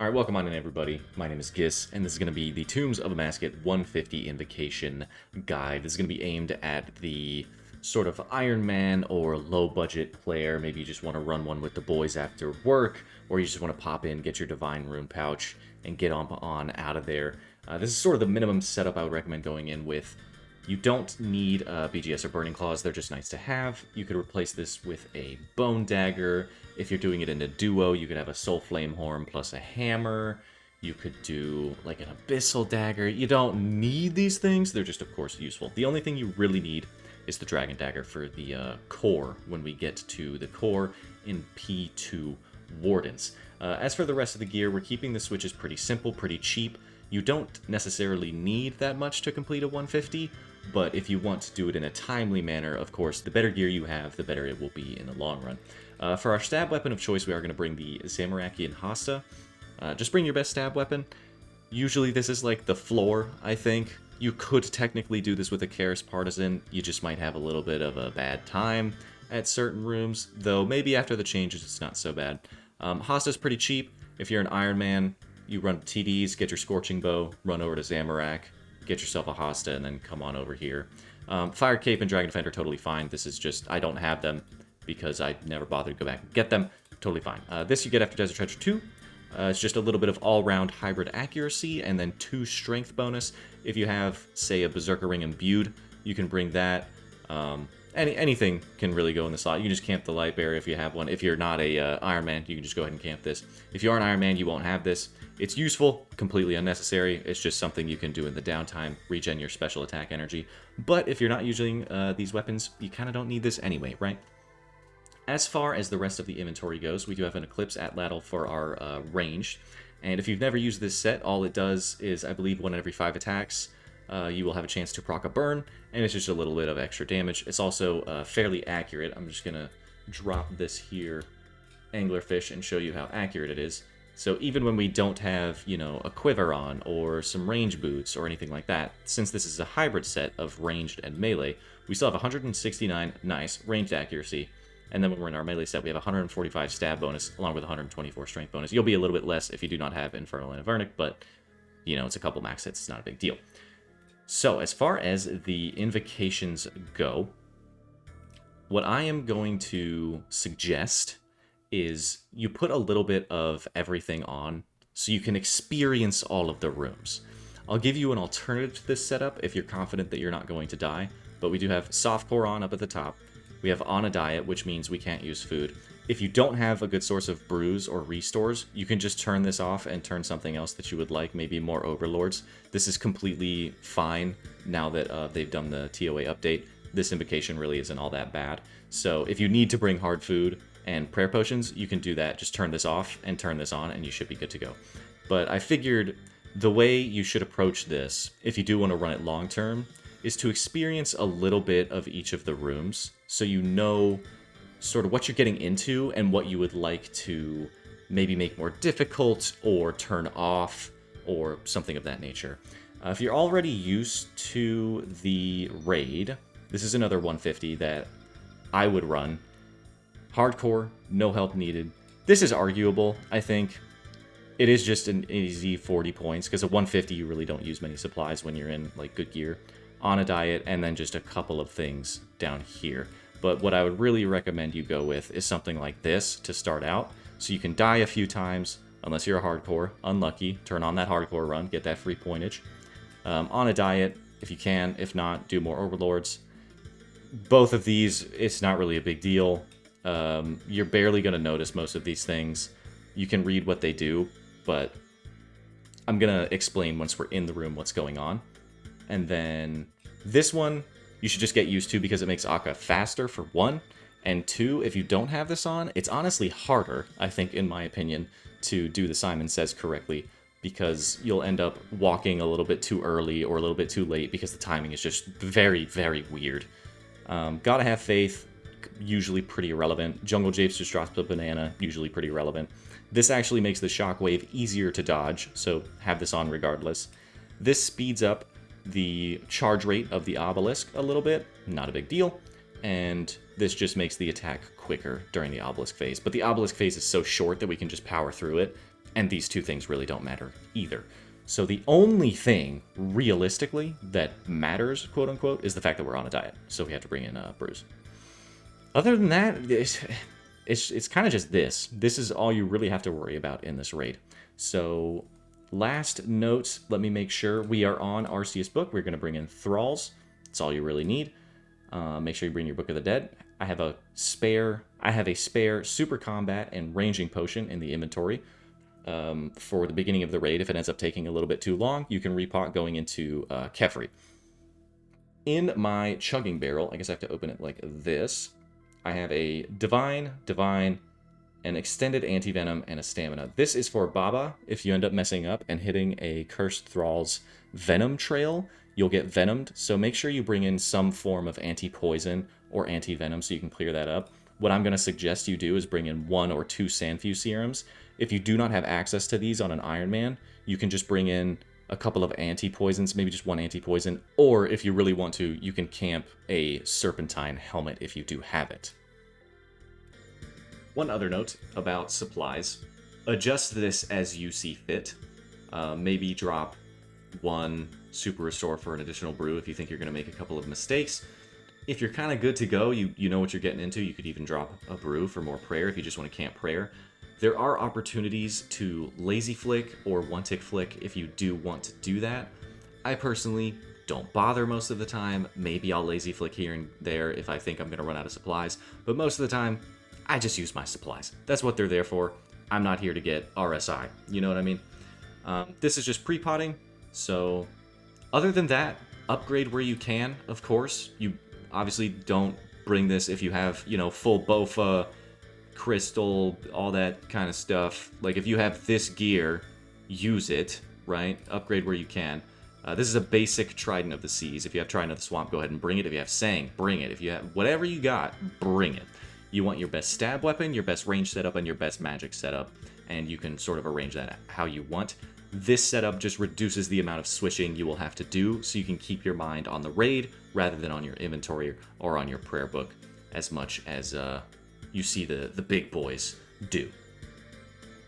Alright, welcome on in everybody. My name is Gis, and this is going to be the Tombs of Amascut 150 Invocation Guide. This is going to be aimed at the sort of Ironman or low-budget player. Maybe you just want to run one with the boys after work, or you just want to pop in, get your Divine Rune pouch, and get on out of there. This is sort of the minimum setup I would recommend going in with. You don't need BGS or Burning Claws, they're just nice to have. You could replace this with a Bone Dagger. If you're doing it in a duo, you could have a Soul Flame Horn plus a Hammer. You could do like an Abyssal Dagger. You don't need these things, they're just of course useful. The only thing you really need is the Dragon Dagger for the core when we get to the core in P2 Wardens. As for the rest of the gear, we're keeping the switches pretty simple, pretty cheap. You don't necessarily need that much to complete a 150, but if you want to do it in a timely manner, of course, the better gear you have, the better it will be in the long run. For our stab weapon of choice, we are going to bring the Zamorakian Hasta. Just bring your best stab weapon. Usually this is like the floor, I think. You could technically do this with a Karis Partisan, you just might have a little bit of a bad time at certain rooms, though maybe after the changes it's not so bad. Hasta's pretty cheap. If you're an Ironman, you run TDs, get your Scorching Bow, run over to Zamorak, get yourself a Hasta, and then come on over here. Fire Cape and Dragon Defender totally fine. This is just, I don't have them because I never bothered to go back and get them. Totally fine. This you get after Desert Treasure 2. It's just a little bit of all-round hybrid accuracy, and then 2 strength bonus. If you have, say, a Berserker Ring imbued, you can bring that. Anything can really go in the slot. You can just camp the Light Bearer if you have one. If you're not a Iron Man, you can just go ahead and camp this. If you are an Iron Man, you won't have this. It's useful, completely unnecessary. It's just something you can do in the downtime, regen your special attack energy. But if you're not using these weapons, you kind of don't need this anyway, right? As far as the rest of the inventory goes, we do have an Eclipse Atlatl for our ranged. And if you've never used this set, all it does is, I believe, 1 in every 5 attacks, you will have a chance to proc a burn, and it's just a little bit of extra damage. It's also fairly accurate. I'm just going to drop this here, Anglerfish, and show you how accurate it is. So even when we don't have, you know, a quiver on, or some range boots, or anything like that, since this is a hybrid set of ranged and melee, we still have 169, nice, ranged accuracy. And then when we're in our melee set, we have 145 stab bonus, along with 124 strength bonus. You'll be a little bit less if you do not have Infernal and Avernic, but, you know, it's a couple max hits, it's not a big deal. So, as far as the invocations go, what I am going to suggest is you put a little bit of everything on so you can experience all of the rooms. I'll give you an alternative to this setup if you're confident that you're not going to die, but we do have Softcore on up at the top. We have on a diet, which means we can't use food. If you don't have a good source of brews or restores, you can just turn this off and turn something else that you would like, maybe more Overlords. This is completely fine now that they've done the TOA update. This invocation really isn't all that bad. So if you need to bring hard food and prayer potions, you can do that. Just turn this off and turn this on, and you should be good to go. But I figured the way you should approach this, if you do want to run it long term, is to experience a little bit of each of the rooms so you know sort of what you're getting into and what you would like to maybe make more difficult or turn off or something of that nature. If you're already used to the raid, this is another 150 that I would run. Hardcore, no help needed. This is arguable, I think. It is just an easy 40 points, because at 150 you really don't use many supplies when you're in like good gear. On a diet, and then just a couple of things down here. But what I would really recommend you go with is something like this to start out, so you can die a few times, unless you're a hardcore. Unlucky, turn on that hardcore run, get that free pointage. On a diet, if you can. If not, do more Overlords. Both of these, it's not really a big deal. You're barely going to notice most of these things. You can read what they do, but I'm going to explain once we're in the room what's going on. And then this one, you should just get used to because it makes Akkha faster, for 1. And 2, if you don't have this on, it's honestly harder, I think, in my opinion, to do the Simon Says correctly, because you'll end up walking a little bit too early or a little bit too late because the timing is just very, very weird. Gotta Have Faith, usually pretty irrelevant. Jungle Japes just drops a banana, usually pretty irrelevant. This actually makes the Shockwave easier to dodge, so have this on regardless. This speeds up the charge rate of the obelisk a little bit, not a big deal, and this just makes the attack quicker during the obelisk phase. But the obelisk phase is so short that we can just power through it, And these two things really don't matter either. So the only thing, realistically, that matters, quote-unquote, is the fact that we're on a diet. So we have to bring in brews. Other than that, it's kind of just this. This is all you really have to worry about in this raid. So last note, let me make sure we are on Arceus book. We're going to bring in Thralls. That's all you really need. Make sure you bring your Book of the Dead. I have a spare super combat and ranging potion in the inventory for the beginning of the raid. If it ends up taking a little bit too long, you can repot going into Kephri. In my chugging barrel, I guess I have to open it like this. I have a Divine, an Extended Anti-Venom, and a Stamina. This is for Baba. If you end up messing up and hitting a Cursed Thrall's Venom trail, you'll get Venomed, so make sure you bring in some form of anti-poison or anti-venom so you can clear that up. What I'm going to suggest you do is bring in 1 or 2 Sandfuse serums. If you do not have access to these on an Ironman, you can just bring in a couple of anti-poisons, maybe just 1 anti-poison, or if you really want to, you can camp a Serpentine helmet if you do have it. One other note about supplies. Adjust this as you see fit. Maybe drop 1 Super Restore for an additional brew if you think you're going to make a couple of mistakes. If you're kind of good to go, you know what you're getting into, you could even drop a brew for more prayer if you just want to camp prayer. There are opportunities to lazy flick or one-tick flick if you do want to do that. I personally don't bother most of the time. Maybe I'll lazy flick here and there if I think I'm going to run out of supplies. But most of the time, I just use my supplies. That's what they're there for. I'm not here to get RSI. You know what I mean? This is just pre-potting. So other than that, upgrade where you can, of course. You obviously don't bring this if you have, you know, full Bofa, crystal, all that kind of stuff. Like, if you have this gear, use it, right? Upgrade where you can. This is a basic Trident of the Seas. If you have Trident of the Swamp, go ahead and bring it. If you have Sang, bring it. If you have whatever you got, bring it. You want your best stab weapon, your best range setup, and your best magic setup, and you can sort of arrange that how you want. This setup just reduces the amount of switching you will have to do, so you can keep your mind on the raid rather than on your inventory or on your prayer book as much as you see the big boys do.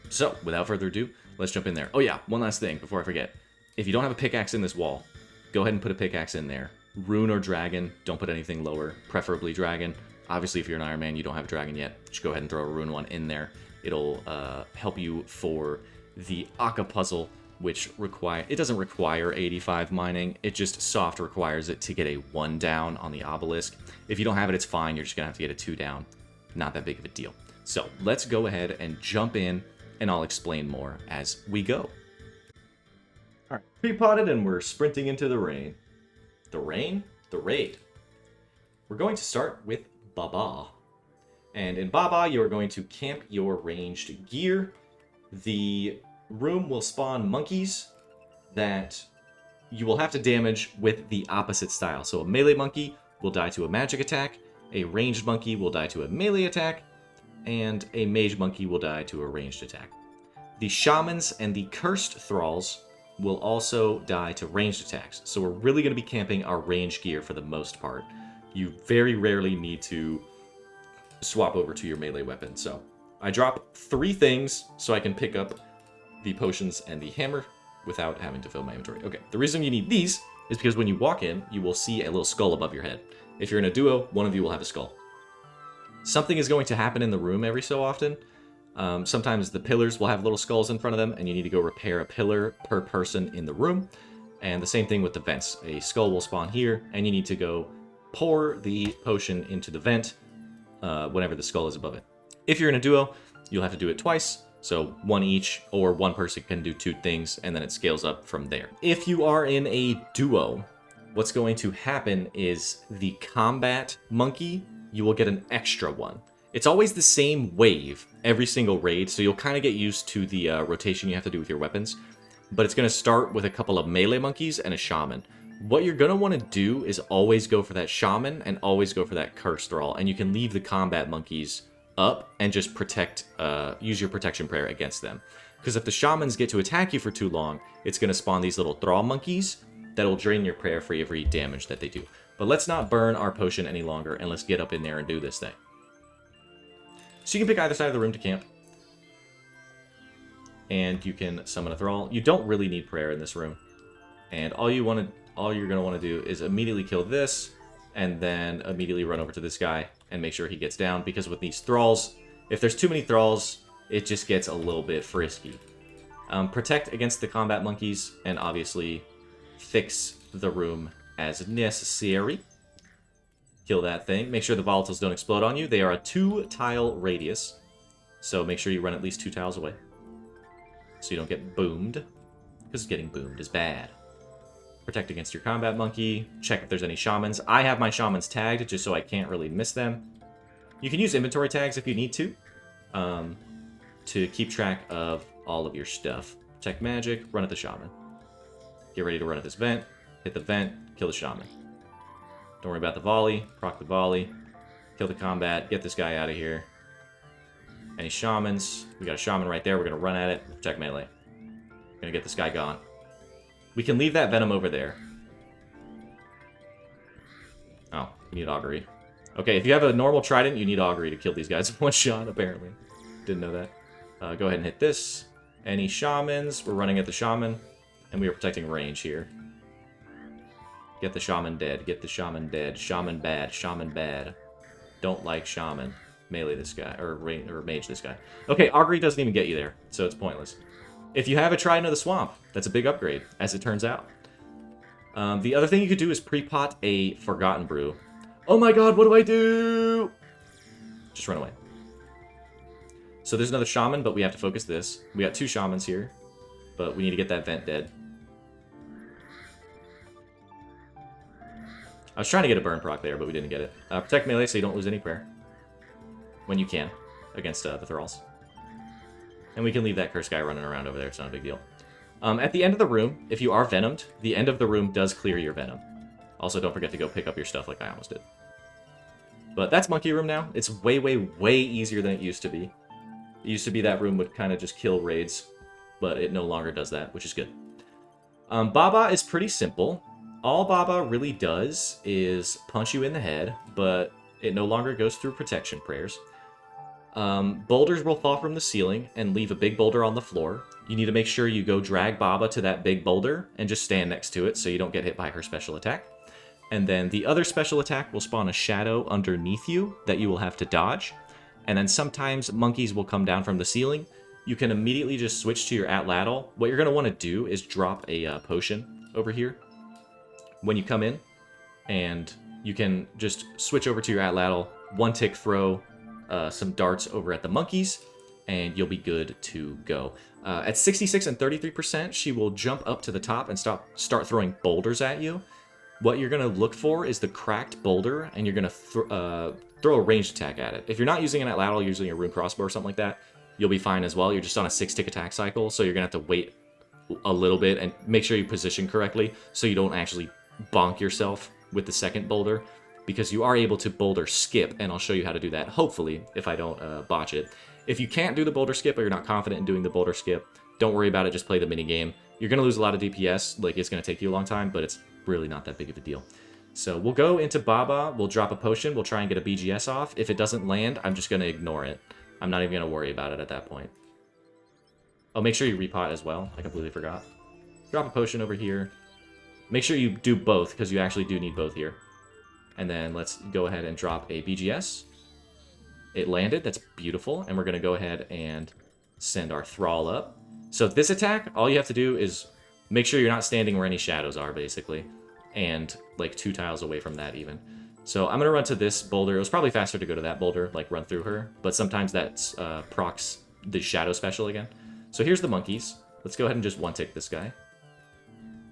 So, without further ado, let's jump in there. Oh yeah, one last thing before I forget. If you don't have a pickaxe in this wall, go ahead and put a pickaxe in there. Rune or dragon, don't put anything lower, preferably dragon. Obviously, if you're an Iron Man, you don't have a dragon yet, just go ahead and throw a rune one in there. It'll help you for the Akkha Puzzle, which it doesn't require 85 mining, it just soft requires it to get a 1 down on the obelisk. If you don't have it, it's fine, you're just gonna have to get a 2 down. Not that big of a deal. So let's go ahead and jump in, and I'll explain more as we go. All right, pre-potted, and we're sprinting into the rain. The rain? The raid. We're going to start with Baba. And in Baba, you are going to camp your ranged gear. The room will spawn monkeys that you will have to damage with the opposite style. So a melee monkey will die to a magic attack, a ranged monkey will die to a melee attack, and a mage monkey will die to a ranged attack. The shamans and the cursed thralls will also die to ranged attacks. So we're really going to be camping our ranged gear for the most part. You very rarely need to swap over to your melee weapon. So I drop 3 things so I can pick up the potions and the hammer without having to fill my inventory. Okay, the reason you need these is because when you walk in, you will see a little skull above your head. If you're in a duo, one of you will have a skull. Something is going to happen in the room every so often. Sometimes the pillars will have little skulls in front of them, and you need to go repair a pillar per person in the room. And the same thing with the vents. A skull will spawn here, and you need to go pour the potion into the vent whenever the skull is above it. If you're in a duo, you'll have to do it twice. So 1 each, or 1 person can do 2 things, and then it scales up from there. If you are in a duo, what's going to happen is the combat monkey, you will get an extra one. It's always the same wave every single raid, so you'll kind of get used to the rotation you have to do with your weapons. But it's going to start with a couple of melee monkeys and a shaman. What you're going to want to do is always go for that shaman and always go for that cursed thrall, and you can leave the combat monkeys up and just use your protection prayer against them. Because if the shamans get to attack you for too long, it's going to spawn these little thrall monkeys that'll drain your prayer for every damage that they do. But let's not burn our potion any longer, and let's get up in there and do this thing. So you can pick either side of the room to camp. and you can summon a thrall. You don't really need prayer in this room, and all you're gonna want to do is immediately kill this, and then immediately run over to this guy and make sure he gets down, because with these thralls, if there's too many thralls, it just gets a little bit frisky. Protect against the combat monkeys, and obviously fix the room as necessary. Kill that thing. Make sure the volatiles don't explode on you. They are a 2-tile radius, so make sure you run at least 2 tiles away, so you don't get boomed, because getting boomed is bad. Protect against your combat monkey. Check if there's any shamans. I have my shamans tagged just so I can't really miss them. You can use inventory tags if you need to keep track of all of your stuff. Protect magic, run at the shaman. Get ready to run at this vent. Hit the vent, kill the shaman. Don't worry about the volley. Proc the volley. Kill the combat. Get this guy out of here. Any shamans? We got a shaman right there. We're going to run at it. Protect melee. Going to get this guy gone. We can leave that venom over there. Oh, we need augury. Okay, if you have a normal trident, you need augury to kill these guys in one shot, apparently. Didn't know that. Go ahead and hit this. Any shamans? We're running at the shaman. And we are protecting range here. Get the shaman dead. Get the shaman dead. Shaman bad. Shaman bad. Don't like shaman. Melee this guy. Or mage this guy. Okay, augury doesn't even get you there, so it's pointless. If you have a Trident of the Swamp, that's a big upgrade, as it turns out. The other thing you could do is pre-pot a Forgotten Brew. Oh my god, what do I do? Just run away. So there's another shaman, but we have to focus this. We got 2 shamans here, but we need to get that vent dead. I was trying to get a burn proc there, but we didn't get it. Protect melee so you don't lose any prayer. When you can, against the thralls. And we can leave that cursed guy running around over there, it's not a big deal. At the end of the room, if you are venomed, the end of the room does clear your venom. Also, don't forget to go pick up your stuff like I almost did. But that's Monkey Room now. It's way, way, way easier than it used to be. It used to be that room would kind of just kill raids, but it no longer does that, which is good. Baba is pretty simple. All Baba really does is punch you in the head, but it no longer goes through protection prayers. Boulders will fall from the ceiling and leave a big boulder on the floor. You need to make sure you go drag Baba to that big boulder and just stand next to it so you don't get hit by her special attack. And then the other special attack will spawn a shadow underneath you that you will have to dodge. And then sometimes monkeys will come down from the ceiling. You can immediately just switch to your Atlatl. What you're going to want to do is drop a potion over here when you come in. And you can just switch over to your Atlatl, one-tick throw some darts over at the monkeys, and you'll be good to go. At 66 and 33%, she will jump up to the top and start throwing boulders at you. What you're going to look for is the cracked boulder, and you're going to throw a ranged attack at it. If you're not using an Atlatl, using a rune crossbow or something like that, you'll be fine as well. You're just on a 6-tick attack cycle, so you're going to have to wait a little bit and make sure you position correctly so you don't actually bonk yourself with the second boulder, because you are able to boulder skip, and I'll show you how to do that, hopefully, if I don't botch it. If you can't do the boulder skip, or you're not confident in doing the boulder skip, don't worry about it, just play the minigame. You're going to lose a lot of DPS, like it's going to take you a long time, but it's really not that big of a deal. So we'll go into Baba, we'll drop a potion, we'll try and get a BGS off. If it doesn't land, I'm just going to ignore it. I'm not even going to worry about it at that point. Oh, make sure you repot as well. I completely forgot. Drop a potion over here. Make sure you do both, because you actually do need both here. And then let's go ahead and drop a BGS. It landed, that's beautiful. And we're going to go ahead and send our Thrall up. So this attack, all you have to do is make sure you're not standing where any shadows are, basically. And like 2 tiles away from that even. So I'm going to run to this boulder. It was probably faster to go to that boulder, like run through her. But sometimes that's procs the shadow special again. So here's the monkeys. Let's go ahead and just one-tick this guy.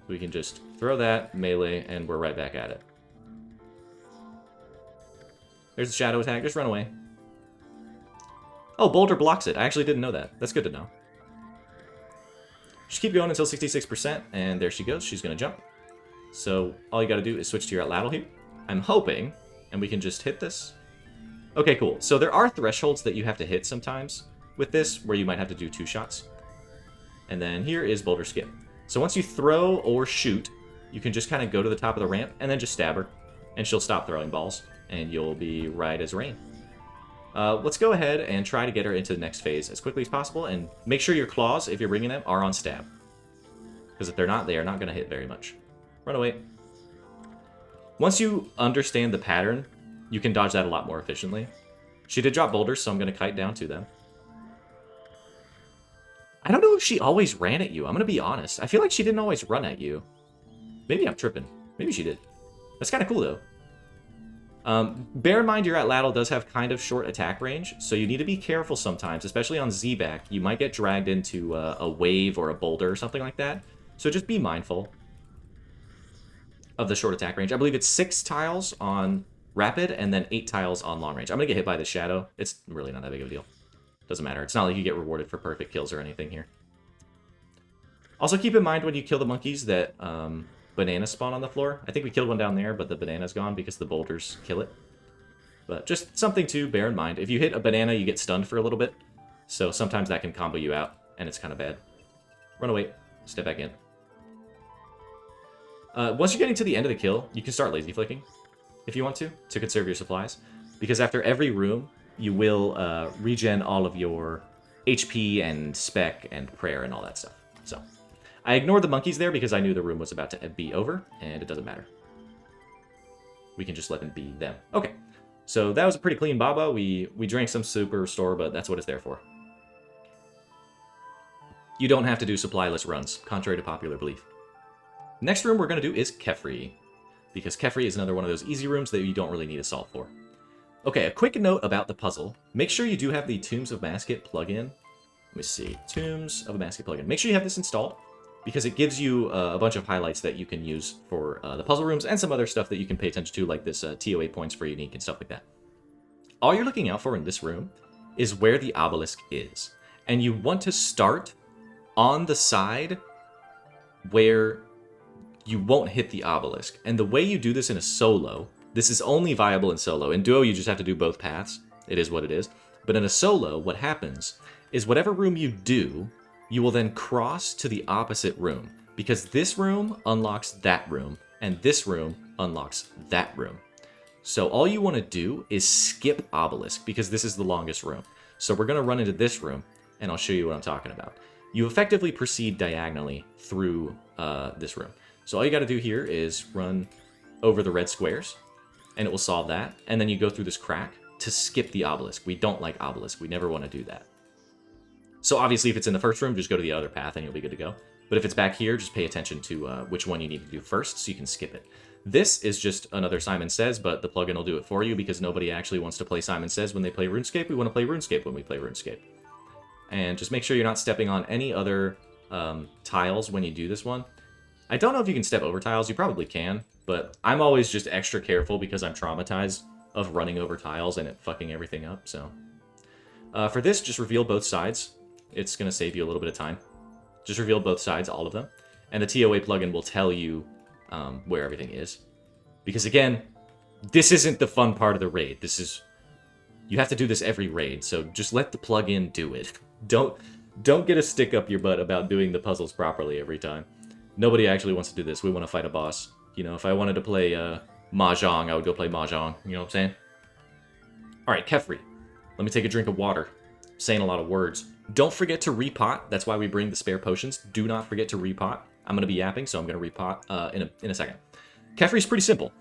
We can just throw that, melee, and we're right back at it. There's the shadow attack. Just run away. Oh, boulder blocks it. I actually didn't know that. That's good to know. Just keep going until 66%, and there she goes. She's going to jump. So all you got to do is switch to your Atlatl here. I'm hoping, and we can just hit this. Okay, cool. So there are thresholds that you have to hit sometimes with this, where you might have to do 2 shots. And then here is boulder skip. So once you throw or shoot, you can just kind of go to the top of the ramp, and then just stab her, and she'll stop throwing balls, and you'll be right as rain. Let's go ahead and try to get her into the next phase as quickly as possible, and make sure your claws, if you're bringing them, are on stab. Because if they're not, they are not going to hit very much. Run away. Once you understand the pattern, you can dodge that a lot more efficiently. She did drop boulders, so I'm going to kite down to them. I don't know if she always ran at you. I'm going to be honest. I feel like she didn't always run at you. Maybe I'm tripping. Maybe she did. That's kind of cool, though. Bear in mind your Atlatl does have kind of short attack range, so you need to be careful sometimes, especially on Zebak. You might get dragged into a wave or a boulder or something like that. So just be mindful of the short attack range. I believe it's 6 tiles on rapid and then 8 tiles on long range. I'm going to get hit by the shadow. It's really not that big of a deal. Doesn't matter. It's not like you get rewarded for perfect kills or anything here. Also keep in mind when you kill the monkeys that bananas spawn on the floor. I think we killed one down there, but the banana's gone because the boulders kill it. But just something to bear in mind. If you hit a banana, you get stunned for a little bit. So sometimes that can combo you out, and it's kind of bad. Run away. Step back in. Once you're getting to the end of the kill, you can start lazy flicking, if you want to conserve your supplies. Because after every room, you will regen all of your HP and spec and prayer and all that stuff. So I ignored the monkeys there because I knew the room was about to be over, and it doesn't matter. We can just let them be them. Okay, so that was a pretty clean Baba. We drank some super restore, but that's what it's there for. You don't have to do supplyless runs, contrary to popular belief. Next room we're going to do is Kephri, because Kephri is another one of those easy rooms that you don't really need a salt for. Okay, a quick note about the puzzle. Make sure you do have the Tombs of Amascut plugin. Let me see. Tombs of Amascut plugin. Make sure you have this installed, because it gives you a bunch of highlights that you can use for the puzzle rooms and some other stuff that you can pay attention to, like this TOA points for unique and stuff like that. All you're looking out for in this room is where the obelisk is. And you want to start on the side where you won't hit the obelisk. And the way you do this in a solo, this is only viable in solo. In duo, you just have to do both paths. It is what it is. But in a solo, what happens is whatever room you do, you will then cross to the opposite room, because this room unlocks that room, and this room unlocks that room. So all you want to do is skip obelisk, because this is the longest room. So we're going to run into this room, and I'll show you what I'm talking about. You effectively proceed diagonally through this room. So all you got to do here is run over the red squares, and it will solve that. And then you go through this crack to skip the obelisk. We don't like obelisk. We never want to do that. So obviously, if it's in the first room, just go to the other path, and you'll be good to go. But if it's back here, just pay attention to which one you need to do first, so you can skip it. This is just another Simon Says, but the plugin will do it for you, because nobody actually wants to play Simon Says when they play RuneScape. We want to play RuneScape when we play RuneScape. And just make sure you're not stepping on any other tiles when you do this one. I don't know if you can step over tiles. You probably can, but I'm always just extra careful because I'm traumatized of running over tiles and it fucking everything up. So for this, just reveal both sides. It's going to save you a little bit of time. Just reveal both sides, all of them. And the TOA plugin will tell you where everything is. Because again, this isn't the fun part of the raid. This is... You have to do this every raid, so just let the plugin do it. Don't get a stick up your butt about doing the puzzles properly every time. Nobody actually wants to do this. We want to fight a boss. You know, if I wanted to play Mahjong, I would go play Mahjong. You know what I'm saying? Alright, Kephri. Let me take a drink of water. I'm saying a lot of words. Don't forget to repot. That's why we bring the spare potions. Do not forget to repot. I'm going to be yapping, so I'm going to repot in a second. Kephri's pretty simple.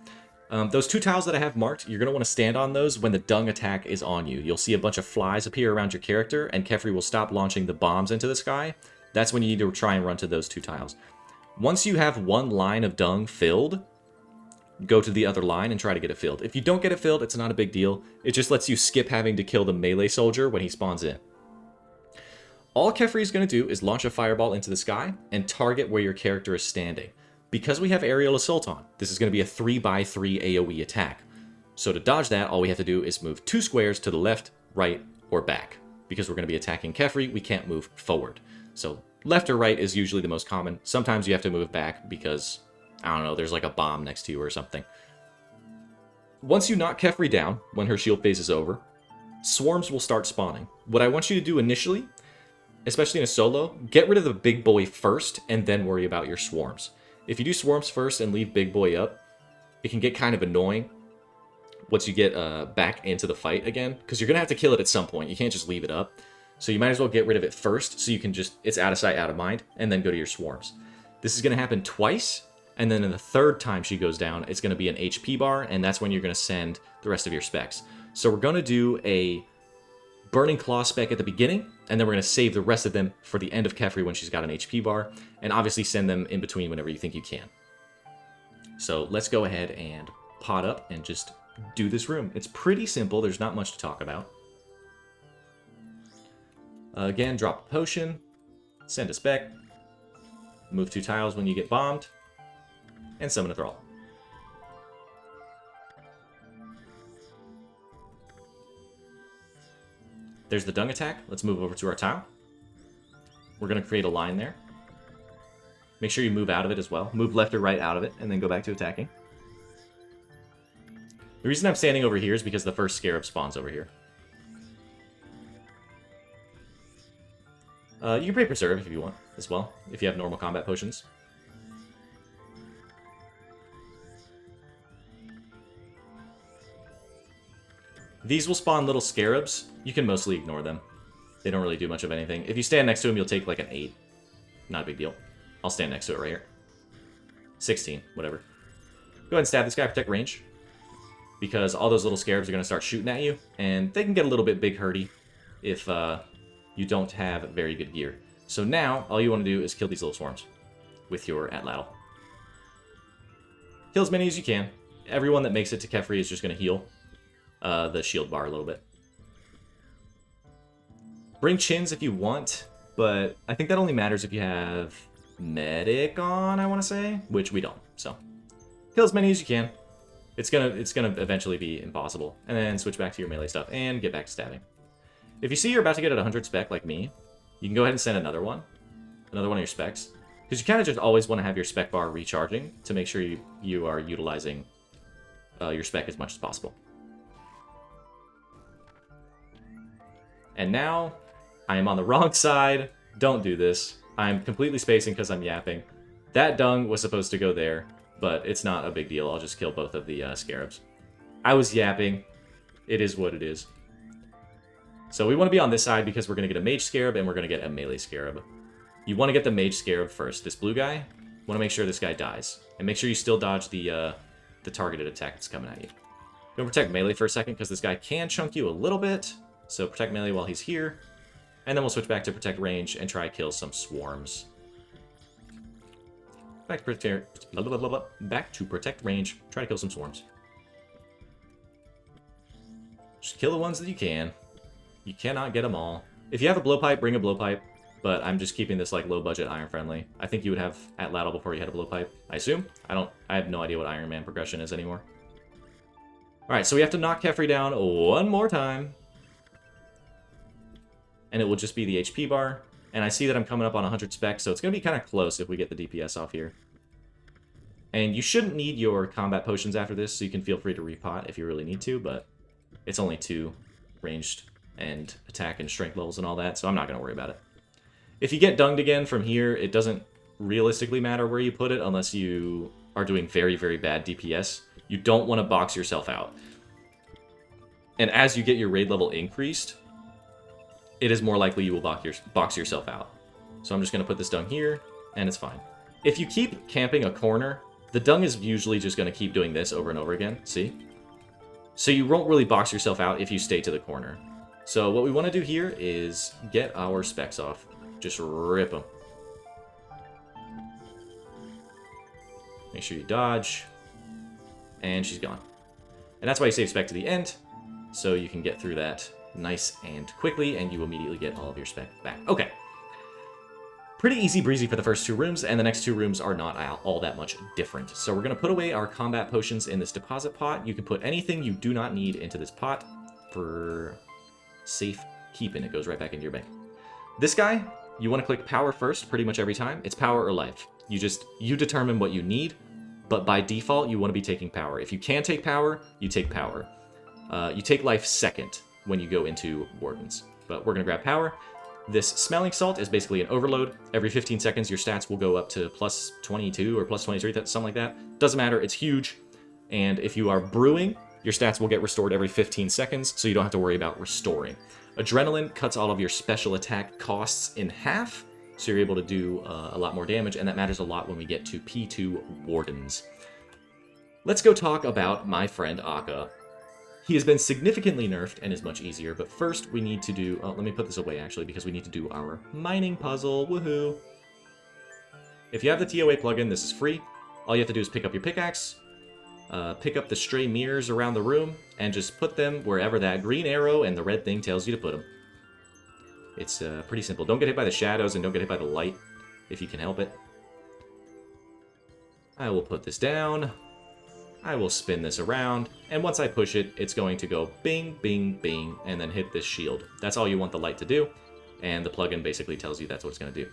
Those 2 tiles that I have marked, you're going to want to stand on those when the dung attack is on you. You'll see a bunch of flies appear around your character, and Kephri will stop launching the bombs into the sky. That's when you need to try and run to those 2 tiles. Once you have one line of dung filled, go to the other line and try to get it filled. If you don't get it filled, it's not a big deal. It just lets you skip having to kill the melee soldier when he spawns in. All Kephri is going to do is launch a fireball into the sky and target where your character is standing. Because we have Aerial Assault on, this is going to be a 3x3 AoE attack. So to dodge that, all we have to do is move 2 squares to the left, right, or back. Because we're going to be attacking Kephri, we can't move forward. So left or right is usually the most common. Sometimes you have to move back because, I don't know, there's like a bomb next to you or something. Once you knock Kephri down, when her shield phase is over, swarms will start spawning. What I want you to do initially, especially in a solo, get rid of the big boy first and then worry about your swarms. If you do swarms first and leave big boy up, it can get kind of annoying once you get back into the fight again, because you're going to have to kill it at some point. You can't just leave it up. So you might as well get rid of it first, so you can just, it's out of sight, out of mind, and then go to your swarms. This is going to happen twice, and then in the third time she goes down, it's going to be an HP bar, and that's when you're going to send the rest of your specs. So we're going to do a Burning Claw spec at the beginning, and then we're going to save the rest of them for the end of Kephri when she's got an HP bar, and obviously send them in between whenever you think you can. So let's go ahead and pot up and just do this room. It's pretty simple. There's not much to talk about. Again, drop a potion, send a spec, move 2 tiles when you get bombed, and summon a thrall. There's the dung attack. Let's move over to our tile. We're going to create a line there. Make sure you move out of it as well. Move left or right out of it, and then go back to attacking. The reason I'm standing over here is because the first scarab spawns over here. You can pray Preserve if you want, as well, if you have normal combat potions. These will spawn little scarabs. You can mostly ignore them. They don't really do much of anything. If you stand next to them, you'll take like an 8. Not a big deal. I'll stand next to it right here. 16, whatever. Go ahead and stab this guy, protect range. Because all those little scarabs are going to start shooting at you, and they can get a little bit big hurty if you don't have very good gear. So now, all you want to do is kill these little swarms with your Atlatl. Kill as many as you can. Everyone that makes it to Kephri is just going to heal the shield bar a little bit. Bring chins if you want, but I think that only matters if you have medic on, I want to say, which we don't. So kill as many as you can. It's gonna eventually be impossible. And then switch back to your melee stuff and get back to stabbing. If you see you're about to get at 100 spec like me, you can go ahead and send another one of your specs. Because you kind of just always want to have your spec bar recharging to make sure you are utilizing your spec as much as possible. And now, I am on the wrong side. Don't do this. I'm completely spacing because I'm yapping. That dung was supposed to go there, but it's not a big deal. I'll just kill both of the scarabs. I was yapping. It is what it is. So we want to be on this side because we're going to get a mage scarab and we're going to get a melee scarab. You want to get the mage scarab first. This blue guy, want to make sure this guy dies. And make sure you still dodge the targeted attack that's coming at you. Go protect melee for a second because this guy can chunk you a little bit. So protect melee while he's here. And then we'll switch back to protect range and try to kill some swarms. Back to protect range. Try to kill some swarms. Just kill the ones that you can. You cannot get them all. If you have a blowpipe, bring a blowpipe. But I'm just keeping this like low budget iron friendly. I think you would have Atlatl before you had a blowpipe. I assume. I have no idea what Iron Man progression is anymore. Alright, so we have to knock Kephri down one more time. And it will just be the HP bar. And I see that I'm coming up on 100 specs, so it's going to be kind of close if we get the DPS off here. And you shouldn't need your combat potions after this, so you can feel free to repot if you really need to, but it's only 2 ranged and attack and strength levels and all that, so I'm not going to worry about it. If you get dunged again from here, it doesn't realistically matter where you put it unless you are doing very, very bad DPS. You don't want to box yourself out. And as you get your raid level increased, it is more likely you will box yourself out. So I'm just going to put this dung here, and it's fine. If you keep camping a corner, the dung is usually just going to keep doing this over and over again, see? So you won't really box yourself out if you stay to the corner. So what we want to do here is get our specs off. Just rip them. Make sure you dodge. And she's gone. And that's why you save spec to the end, so you can get through that nice and quickly, and you immediately get all of your spec back. Okay. Pretty easy breezy for the first 2 rooms, and the next 2 rooms are not all that much different. So we're going to put away our combat potions in this deposit pot. You can put anything you do not need into this pot for safe keeping. It goes right back into your bank. This guy, you want to click power first pretty much every time. It's power or life. You determine what you need, but by default, you want to be taking power. If you can take power, you take power. You take life second when you go into Wardens. But we're going to grab power. This smelling salt is basically an overload. Every 15 seconds, your stats will go up to plus 22 or plus 23, something like that. Doesn't matter, it's huge. And if you are brewing, Your stats will get restored every 15 seconds, so you don't have to worry about restoring. Adrenaline cuts all of your special attack costs in half, so you're able to do a lot more damage, and that matters a lot when we get to P2 Wardens. Let's go talk about my friend Akkha. He has been significantly nerfed and is much easier, but first we need to do... let me put this away, actually, because we need to do our mining puzzle. Woohoo! If you have the TOA plugin, this is free. All you have to do is pick up your pickaxe, pick up the stray mirrors around the room, and just put them wherever that green arrow and the red thing tells you to put them. It's pretty simple. Don't get hit by the shadows and don't get hit by the light, if you can help it. I will put this down. I will spin this around, and once I push it, it's going to go bing, bing, bing, and then hit this shield. That's all you want the light to do, and the plugin basically tells you that's what it's going to do.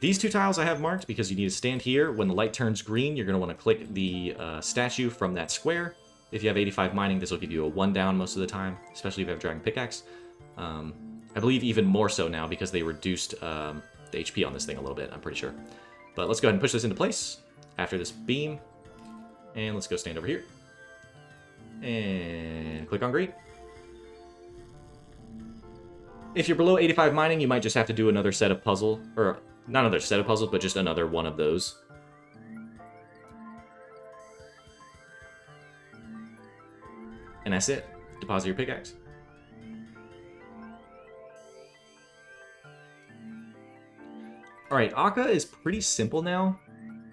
These 2 tiles I have marked because you need to stand here. When the light turns green, you're going to want to click the statue from that square. If you have 85 mining, this will give you a 1 down most of the time, especially if you have Dragon Pickaxe. I believe even more so now because they reduced the HP on this thing a little bit, I'm pretty sure. But let's go ahead and push this into place after this beam. And let's go stand over here. And click on green. If you're below 85 mining, you might just have to do another set of puzzle, or not another set of puzzles, but just another one of those. And that's it. Deposit your pickaxe. Alright, Akkha is pretty simple now.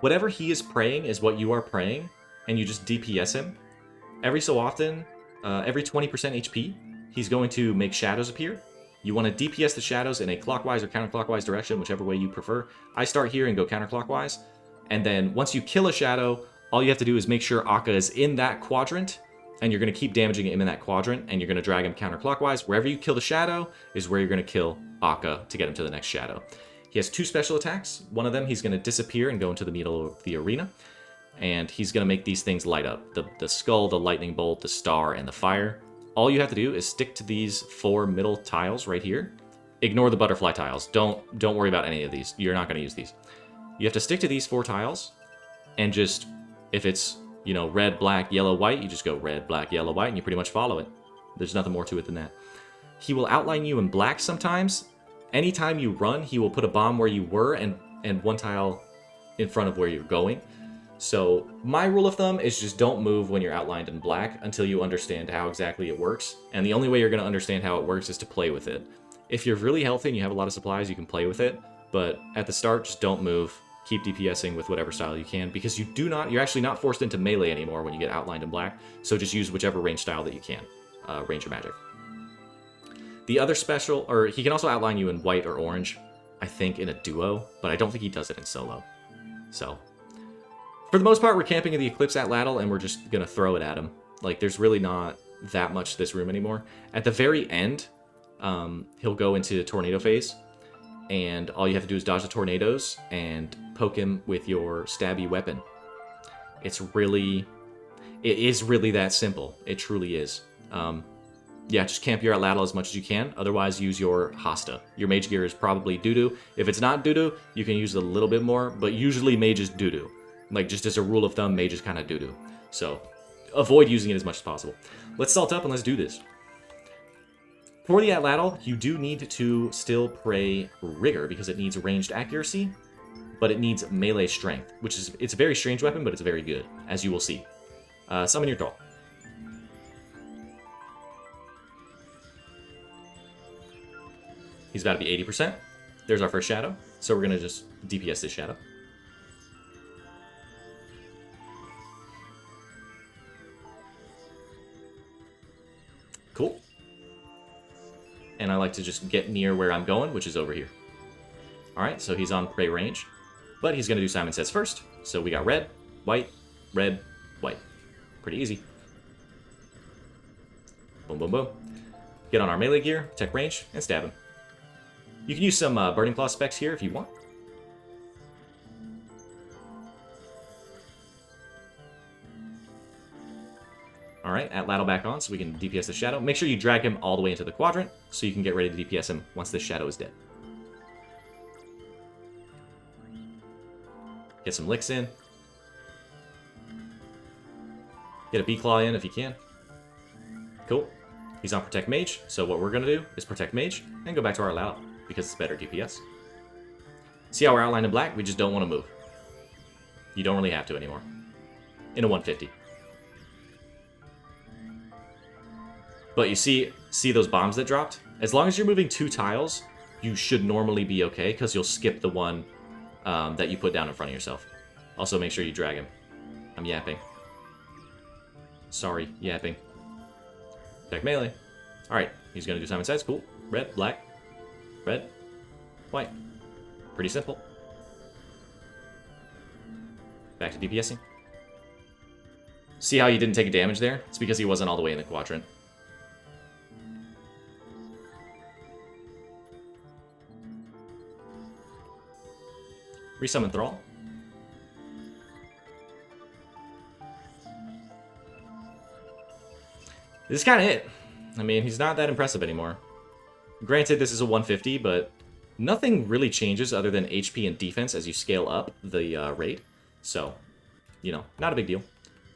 Whatever he is praying is what you are praying, and you just DPS him. Every so often, every 20% HP, he's going to make shadows appear. You want to DPS the shadows in a clockwise or counterclockwise direction, whichever way you prefer. I start here and go counterclockwise, and then once you kill a shadow, all you have to do is make sure Akkha is in that quadrant, and you're going to keep damaging him in that quadrant, and you're going to drag him counterclockwise. Wherever you kill the shadow is where you're going to kill Akkha to get him to the next shadow. He has 2 special attacks. One of them, he's going to disappear and go into the middle of the arena. And he's going to make these things light up. The skull, the lightning bolt, the star, and the fire. All you have to do is stick to these 4 middle tiles right here. Ignore the butterfly tiles. Don't worry about any of these. You're not going to use these. You have to stick to these 4 tiles. And just, if it's, you know, red, black, yellow, white, you just go red, black, yellow, white, and you pretty much follow it. There's nothing more to it than that. He will outline you in black sometimes. Anytime you run, he will put a bomb where you were and 1 tile in front of where you're going. So my rule of thumb is just don't move when you're outlined in black until you understand how exactly it works. And the only way you're going to understand how it works is to play with it. If you're really healthy and you have a lot of supplies, you can play with it. But at the start, just don't move. Keep DPSing with whatever style you can, because you're actually not forced into melee anymore when you get outlined in black. So just use whichever range style that you can. Ranger magic. The other special, or he can also outline you in white or orange, I think in a duo, but I don't think he does it in solo. So, for the most part, we're camping in the Eclipse Atlatl, and we're just going to throw it at him. Like, there's really not that much to this room anymore. At the very end, he'll go into tornado phase, and all you have to do is dodge the tornadoes and poke him with your stabby weapon. It is really that simple. It truly is. Yeah, just camp your Atlatl as much as you can. Otherwise, use your Hasta. Your mage gear is probably doo-doo. If it's not doo-doo, you can use a little bit more, but usually mage is doo-doo. Like, just as a rule of thumb, mage is kind of doo-doo. So, avoid using it as much as possible. Let's salt up and let's do this. For the Atlatl, you do need to still pray Rigor, because it needs ranged accuracy, but it needs melee strength, which is, it's a very strange weapon, but it's very good, as you will see. Summon your troll. He's about to be 80%. There's our first shadow. So we're going to just DPS this shadow. Cool. And I like to just get near where I'm going, which is over here. Alright, so he's on prey range. But he's going to do Simon Says first. So we got red, white, red, white. Pretty easy. Boom, boom, boom. Get on our melee gear, tech range, and stab him. You can use some Burning Claw specs here if you want. Alright, Atlatl back on so we can DPS the shadow. Make sure you drag him all the way into the quadrant so you can get ready to DPS him once this shadow is dead. Get some licks in. Get a B-Claw in if you can. Cool. He's on Protect Mage, so what we're going to do is Protect Mage and go back to our Outlaw, because it's better DPS. See how we're outlined in black? We just don't want to move. You don't really have to anymore. In a 150. But you see those bombs that dropped? As long as you're moving 2 tiles, you should normally be okay, because you'll skip the one that you put down in front of yourself. Also, make sure you drag him. I'm yapping. Sorry, yapping. Attack melee. Alright, he's going to do Simon Says. Cool. Red, black, red, white. Pretty simple. Back to DPSing. See how you didn't take a damage there? It's because he wasn't all the way in the quadrant. Resummon Thrall. This is kind of it. I mean, he's not that impressive anymore. Granted, this is a 150, but nothing really changes other than HP and defense as you scale up the raid. So, you know, not a big deal.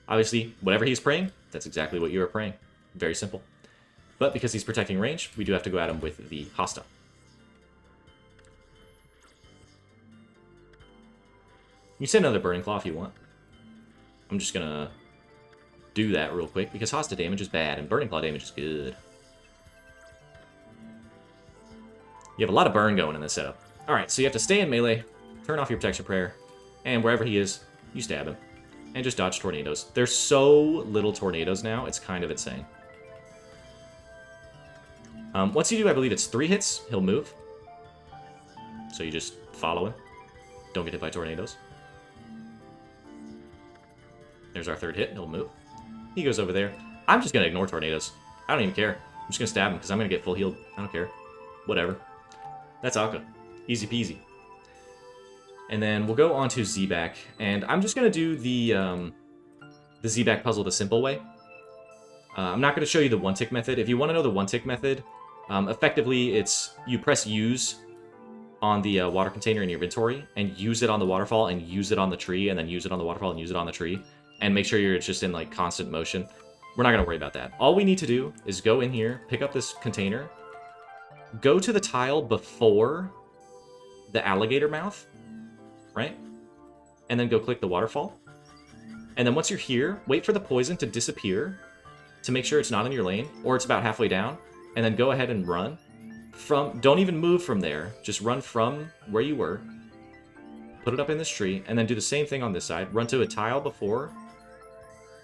Obviously, whatever he's praying, that's exactly what you are praying. Very simple. But because he's protecting range, we do have to go at him with the Hosta. You can send another Burning Claw if you want. I'm just going to do that real quick, because Hosta damage is bad, and Burning Claw damage is good. You have a lot of burn going in this setup. Alright, so you have to stay in melee, turn off your Protection Prayer, and wherever he is, you stab him. And just dodge tornadoes. There's so little tornadoes now, it's kind of insane. Once you do, I believe it's 3 hits, he'll move. So you just follow him. Don't get hit by tornadoes. There's our 3rd hit, he'll move. He goes over there. I'm just going to ignore tornadoes. I don't even care. I'm just going to stab him because I'm going to get full healed. I don't care. Whatever. That's Akkha. Easy peasy. And then we'll go on to Zebak. And I'm just going to do the Zebak puzzle the simple way. I'm not going to show you the 1-tick method. If you want to know the 1-tick method, effectively it's you press use on the water container in your inventory and use it on the waterfall and use it on the tree and then use it on the waterfall and use it on the tree. And make sure you're just in like constant motion. We're not going to worry about that. All we need to do is go in here, pick up this container, go to the tile before the alligator mouth, right? And then go click the waterfall. And then once you're here, wait for the poison to disappear to make sure it's not in your lane, or it's about halfway down, and then go ahead and run. Don't even move from there, just run from where you were, put it up in this tree, and then do the same thing on this side. Run to a tile before,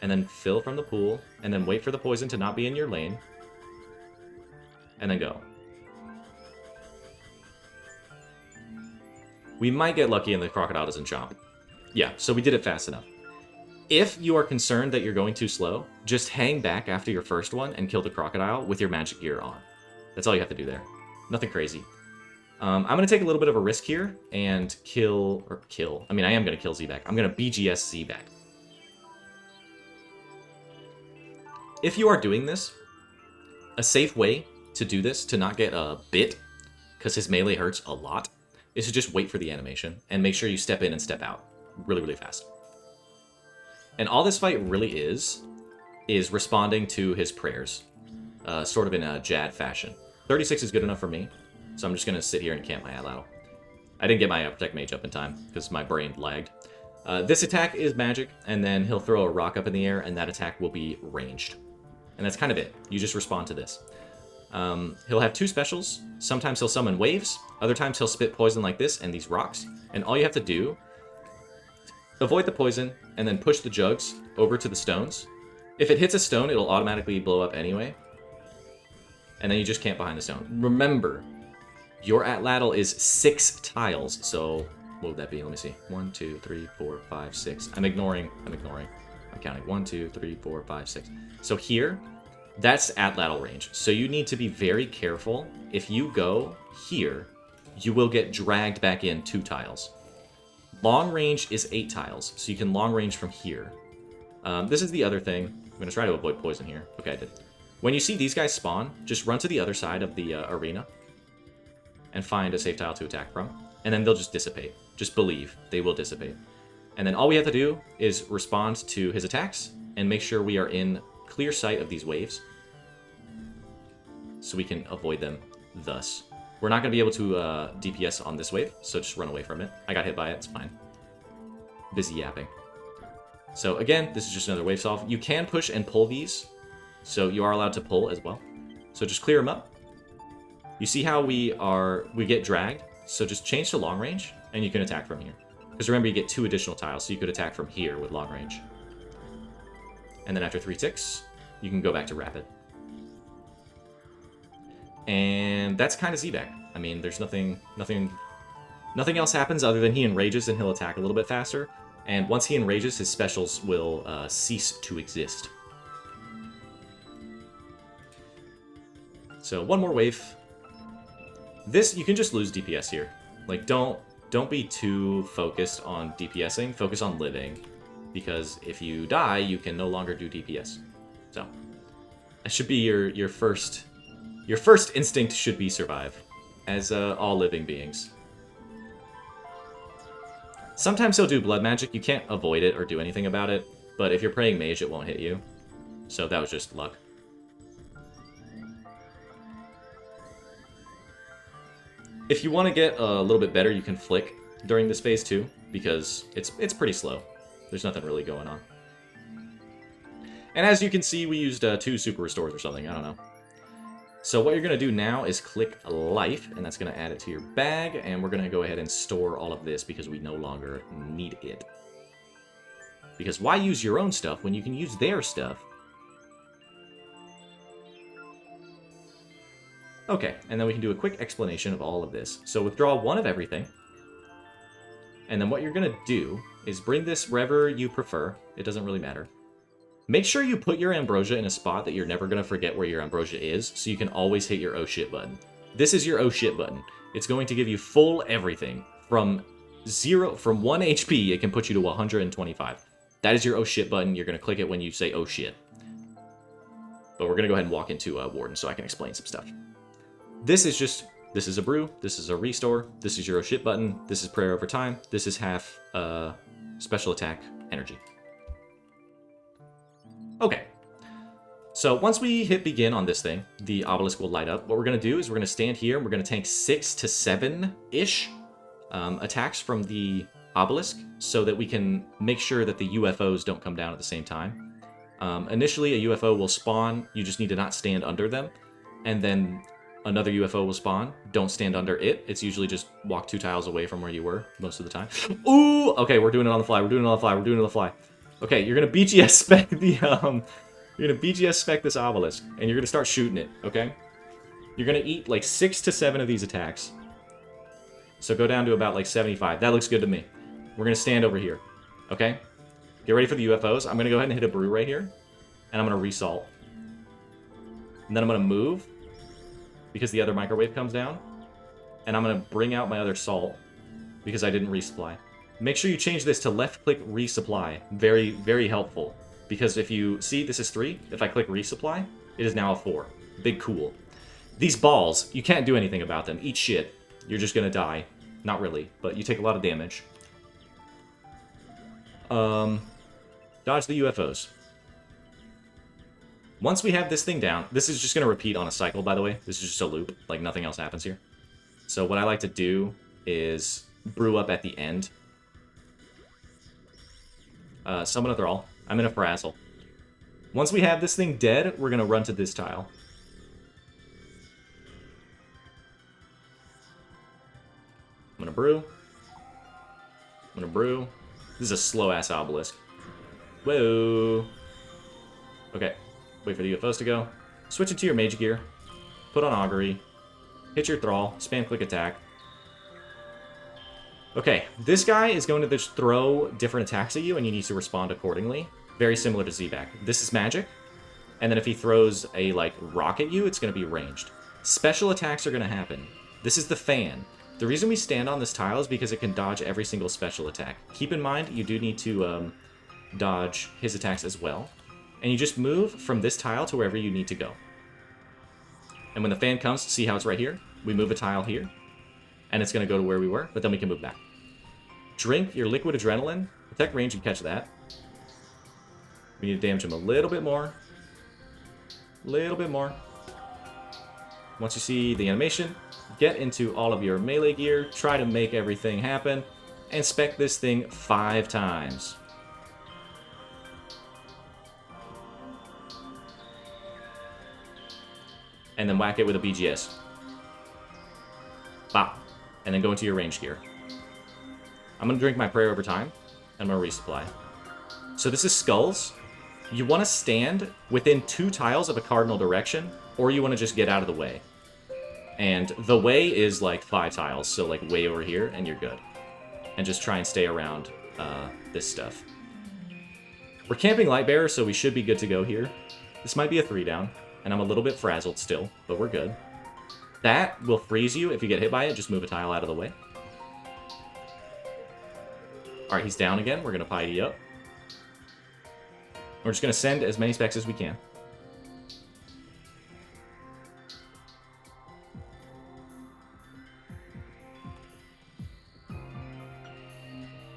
and then fill from the pool, and then wait for the poison to not be in your lane, and then go. We might get lucky and the crocodile doesn't chomp. Yeah, so we did it fast enough. If you are concerned that you're going too slow, just hang back after your first one and kill the crocodile with your magic gear on. That's all you have to do there. Nothing crazy. I'm going to take a little bit of a risk here and kill. I mean, I am going to kill Zebak. I'm going to BGS Zebak. If you are doing this, a safe way to do this, to not get a bit, because his melee hurts a lot, is to just wait for the animation and make sure you step in and step out really, really fast. And all this fight really is responding to his prayers, sort of in a Jad fashion. 36 is good enough for me, so I'm just going to sit here and camp my Outlaw. I didn't get my Protect Mage up in time because my brain lagged. This attack is magic, and then he'll throw a rock up in the air, and that attack will be ranged. And that's kind of it. You just respond to this. He'll have 2 specials. Sometimes he'll summon waves. Other times he'll spit poison like this and these rocks. And all you have to do, avoid the poison, and then push the jugs over to the stones. If it hits a stone, it'll automatically blow up anyway. And then you just camp behind the stone. Remember, your Atlatl is 6 tiles. So, what would that be? Let me see. 1, 2, 3, 4, 5, 6. I'm ignoring. I'm counting. 1, 2, 3, 4, 5, 6. So here, that's Atlatl range. So you need to be very careful. If you go here, you will get dragged back in 2 tiles. Long range is 8 tiles, so you can long range from here. This is the other thing. I'm going to try to avoid poison here. Okay, I did. When you see these guys spawn, just run to the other side of the arena and find a safe tile to attack from, and then they'll just dissipate. Just believe they will dissipate. And then all we have to do is respond to his attacks and make sure we are in clear sight of these waves. so we can avoid them thus. We're not going to be able to DPS on this wave, so just run away from it. I got hit by it, it's fine. Busy yapping. So again, this is just another wave solve. You can push and pull these, so you are allowed to pull as well. So just clear them up. You see how we get dragged? So just change to long range, and you can attack from here. Because remember, you get 2 additional tiles, so you could attack from here with long range. And then after 3 ticks, you can go back to rapid. And that's kind of Zebak. I mean, there's nothing else happens other than he enrages and he'll attack a little bit faster. And once he enrages, his specials will cease to exist. So one more wave. This, you can just lose DPS here. Like, don't be too focused on DPSing. Focus on living. Because if you die, you can no longer do DPS. So, that should be your first... Your first instinct should be survive, as all living beings. Sometimes he'll do blood magic. You can't avoid it or do anything about it, but if you're praying mage, it won't hit you. So that was just luck. If you want to get a little bit better, you can flick during this phase too, because it's pretty slow. There's nothing really going on. And as you can see, we used 2 super restores or something. I don't know. So what you're going to do now is click life, and that's going to add it to your bag, and we're going to go ahead and store all of this because we no longer need it. Because why use your own stuff when you can use their stuff? Okay, and then we can do a quick explanation of all of this. So withdraw 1 of everything, and then what you're going to do is bring this wherever you prefer. It doesn't really matter. Make sure you put your ambrosia in a spot that you're never going to forget where your ambrosia is, so you can always hit your oh shit button. This is your oh shit button. It's going to give you full everything. From 1 HP, it can put you to 125. That is your oh shit button. You're going to click it when you say oh shit. But we're going to go ahead and walk into Warden so I can explain some stuff. This is a brew, this is a restore, this is your oh shit button, this is prayer over time, this is half special attack energy. Okay, so once we hit begin on this thing, the obelisk will light up. What we're going to do is we're going to stand here and we're going to tank 6 to 7-ish attacks from the obelisk so that we can make sure that the UFOs don't come down at the same time. Initially, a UFO will spawn. You just need to not stand under them. And then another UFO will spawn. Don't stand under it. It's usually just walk 2 tiles away from where you were most of the time. Ooh! Okay, we're doing it on the fly. We're doing it on the fly. We're doing it on the fly. Okay, you're gonna BGS spec the you're gonna BGS spec this obelisk, and you're gonna start shooting it. Okay, you're gonna eat like 6 to 7 of these attacks. So go down to about like 75. That looks good to me. We're gonna stand over here. Okay, get ready for the UFOs. I'm gonna go ahead and hit a brew right here, and I'm gonna resalt. And then I'm gonna move because the other microwave comes down, and I'm gonna bring out my other salt because I didn't resupply. Make sure you change this to left-click resupply. Very, very helpful. Because if you see, this is 3. If I click resupply, it is now a 4. Big cool. These balls, you can't do anything about them. Eat shit. You're just gonna die. Not really, but you take a lot of damage. Dodge the UFOs. Once we have this thing down, this is just gonna repeat on a cycle, by the way. This is just a loop. Like, nothing else happens here. So what I like to do is brew up at the end. Summon a Thrall. I'm in a Frazzle. Once we have this thing dead, we're going to run to this tile. I'm going to brew. I'm going to brew. This is a slow-ass obelisk. Whoa. Okay. Wait for the UFOs to go. Switch into your mage gear. Put on Augury. Hit your Thrall. Spam click attack. Okay, this guy is going to just throw different attacks at you, and you need to respond accordingly. Very similar to Zebak. This is magic, and then if he throws a, like, rock at you, it's going to be ranged. Special attacks are going to happen. This is the fan. The reason we stand on this tile is because it can dodge every single special attack. Keep in mind, you do need to dodge his attacks as well. And you just move from this tile to wherever you need to go. And when the fan comes, see how it's right here? We move a tile here, and it's going to go to where we were, but then we can move back. Drink your liquid adrenaline. Protect range and catch that. We need to damage him a little bit more. Little bit more. Once you see the animation, get into all of your melee gear, try to make everything happen, and spec this thing 5 times. And then whack it with a BGS. Bop. And then go into your range gear. I'm going to drink my prayer over time, and I'm going to resupply. So this is skulls. You want to stand within 2 tiles of a cardinal direction, or you want to just get out of the way. And the way is like 5 tiles, so like way over here, and you're good. And just try and stay around this stuff. We're camping Lightbearer, so we should be good to go here. This might be a 3 down, and I'm a little bit frazzled still, but we're good. That will freeze you if you get hit by it. Just move a tile out of the way. Alright, he's down again. We're going to piety up. We're just going to send as many specs as we can.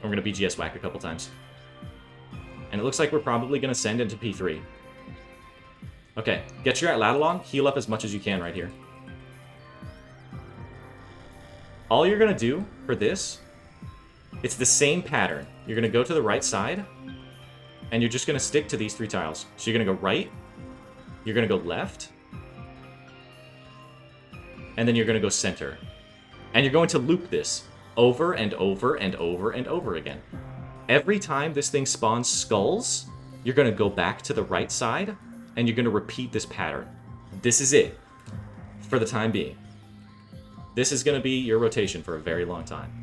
We're going to BGS whack a couple times. And it looks like we're probably going to send into P3. Okay, get your Atlatolon, heal up as much as you can right here. All you're going to do for this, it's the same pattern. You're going to go to the right side, and you're just going to stick to these 3 tiles. So you're going to go right, you're going to go left, and then you're going to go center. And you're going to loop this over and over and over and over again. Every time this thing spawns skulls, you're going to go back to the right side, and you're going to repeat this pattern. This is it for the time being. This is going to be your rotation for a very long time.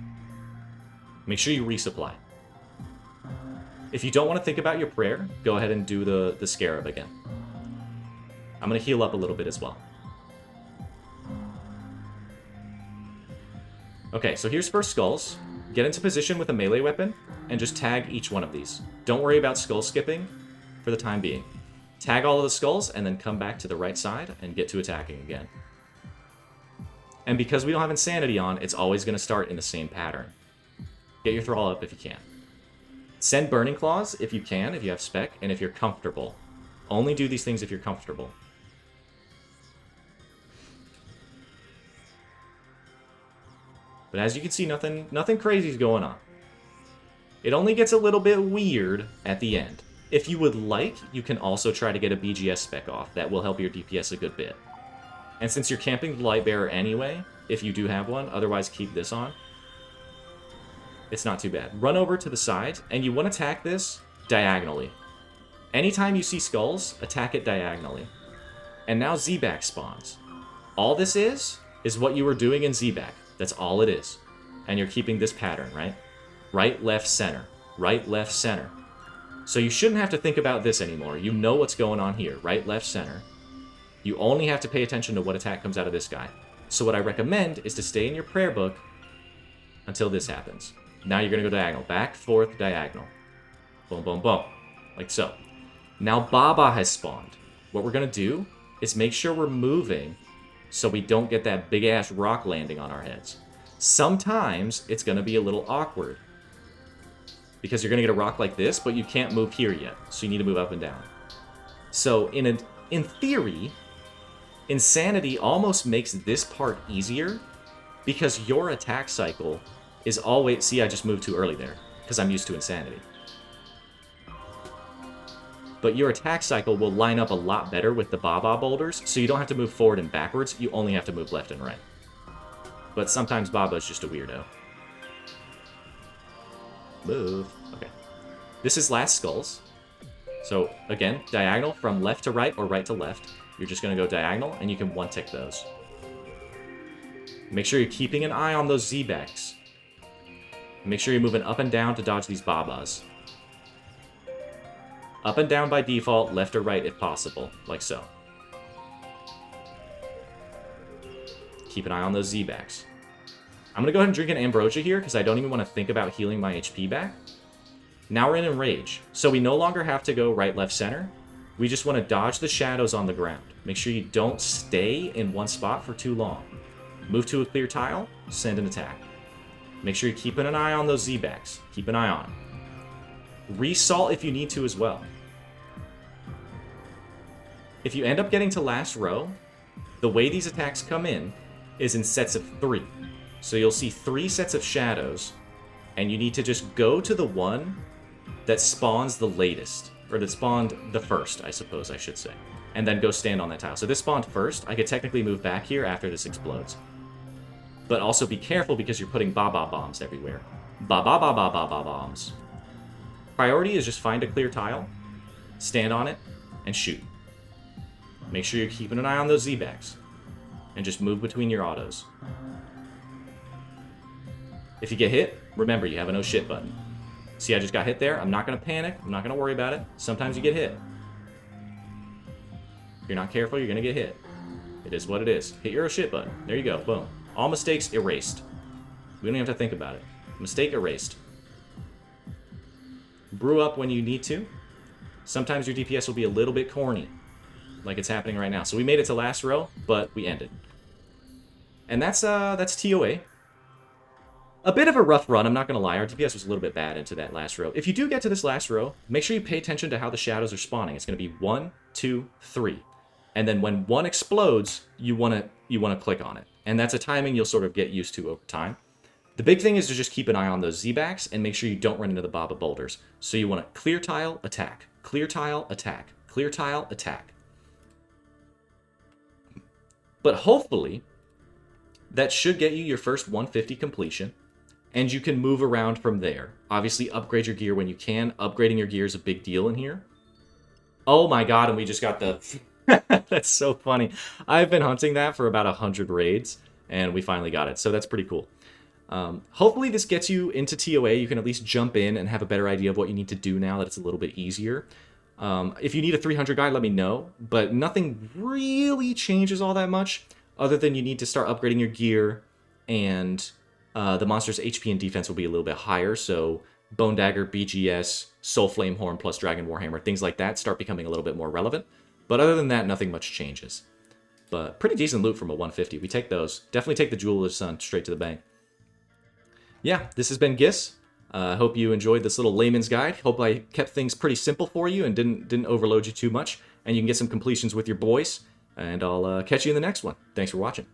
Make sure you resupply. If you don't want to think about your prayer, go ahead and do the Scarab again. I'm going to heal up a little bit as well. Okay, so here's first skulls. Get into position with a melee weapon, and just tag each one of these. Don't worry about skull skipping for the time being. Tag all of the skulls, and then come back to the right side and get to attacking again. And because we don't have Insanity on, it's always going to start in the same pattern. Get your Thrall up if you can. Send Burning Claws if you can, if you have spec, and if you're comfortable. Only do these things if you're comfortable. But as you can see, nothing crazy is going on. It only gets a little bit weird at the end. If you would like, you can also try to get a BGS spec off. That will help your DPS a good bit. And since you're camping the Lightbearer anyway, if you do have one, otherwise keep this on. It's not too bad. Run over to the side, and you want to attack this diagonally. Anytime you see skulls, attack it diagonally. And now Zebak spawns. All this is what you were doing in Zebak. That's all it is. And you're keeping this pattern, right? Right, left, center. Right, left, center. So you shouldn't have to think about this anymore. You know what's going on here. Right, left, center. You only have to pay attention to what attack comes out of this guy. So what I recommend is to stay in your prayer book until this happens. Now you're going to go diagonal. Back, forth, diagonal. Boom, boom, boom. Like so. Now Baba has spawned. What we're going to do is make sure we're moving so we don't get that big-ass rock landing on our heads. Sometimes it's going to be a little awkward because you're going to get a rock like this, but you can't move here yet, so you need to move up and down. So in theory, Insanity almost makes this part easier because your attack cycle is always... See, I just moved too early there because I'm used to Insanity. But your attack cycle will line up a lot better with the Baba boulders, so you don't have to move forward and backwards, you only have to move left and right. But sometimes Baba is just a weirdo. Move. Okay. This is last skulls. So, again, diagonal from left to right or right to left. You're just going to go diagonal, and you can one-tick those. Make sure you're keeping an eye on those Zebaks. Make sure you're moving up and down to dodge these Babas. Up and down by default, left or right if possible, like so. Keep an eye on those Zebaks. I'm going to go ahead and drink an Ambrosia here, because I don't even want to think about healing my HP back. Now we're in Enrage, so we no longer have to go right, left, center. We just want to dodge the shadows on the ground. Make sure you don't stay in one spot for too long. Move to a clear tile, send an attack. Make sure you're keeping an eye on those Zebaks. Keep an eye on them. Resalt if you need to as well. If you end up getting to last row, The way these attacks come in is in sets of 3. So you'll see 3 sets of shadows, and you need to just go to the one that spawns the latest, or that spawned the first, I suppose I should say, and then go stand on that tile. So this spawned first. I could technically move back here after this explodes. But also be careful because you're putting ba-ba bombs everywhere. Ba-ba-ba-ba-ba-ba bombs. Priority is just find a clear tile, stand on it, and shoot. Make sure you're keeping an eye on those Zebaks, and just move between your autos. If you get hit, remember you have a no shit button. See, I just got hit there. I'm not going to panic. I'm not going to worry about it. Sometimes you get hit. If you're not careful, you're going to get hit. It is what it is. Hit your oh shit button. There you go. Boom. All mistakes erased. We don't even have to think about it. Mistake erased. Brew up when you need to. Sometimes your DPS will be a little bit corny, like it's happening right now. So we made it to last row, but we ended. And that's TOA. A bit of a rough run, I'm not going to lie. Our DPS was a little bit bad into that last row. If you do get to this last row, make sure you pay attention to how the shadows are spawning. It's going to be 1, 2, 3. And then when one explodes, you want to click on it. And that's a timing you'll sort of get used to over time. The big thing is to just keep an eye on those Zebaks and make sure you don't run into the Baba Boulders. So you want to clear tile, attack. Clear tile, attack. Clear tile, attack. But hopefully, that should get you your first 150 completion, and you can move around from there. Obviously, upgrade your gear when you can. Upgrading your gear is a big deal in here. Oh my god, and we just got the... That's so funny. I've been hunting that for about 100 raids, and we finally got it, so that's pretty cool. Hopefully this gets you into TOA. You can at least jump in and have a better idea of what you need to do now that it's a little bit easier. If you need a 300 guide, let me know, but nothing really changes all that much, other than you need to start upgrading your gear, and the monster's HP and defense will be a little bit higher, so Bone Dagger, BGS, Soul Flame Horn plus Dragon Warhammer, things like that start becoming a little bit more relevant. But other than that, nothing much changes. But pretty decent loot from a 150. We take those. Definitely take the Jewel of the Sun straight to the bank. Yeah, this has been Gis. I hope you enjoyed this little layman's guide. Hope I kept things pretty simple for you and didn't overload you too much. And you can get some completions with your boys. And I'll catch you in the next one. Thanks for watching.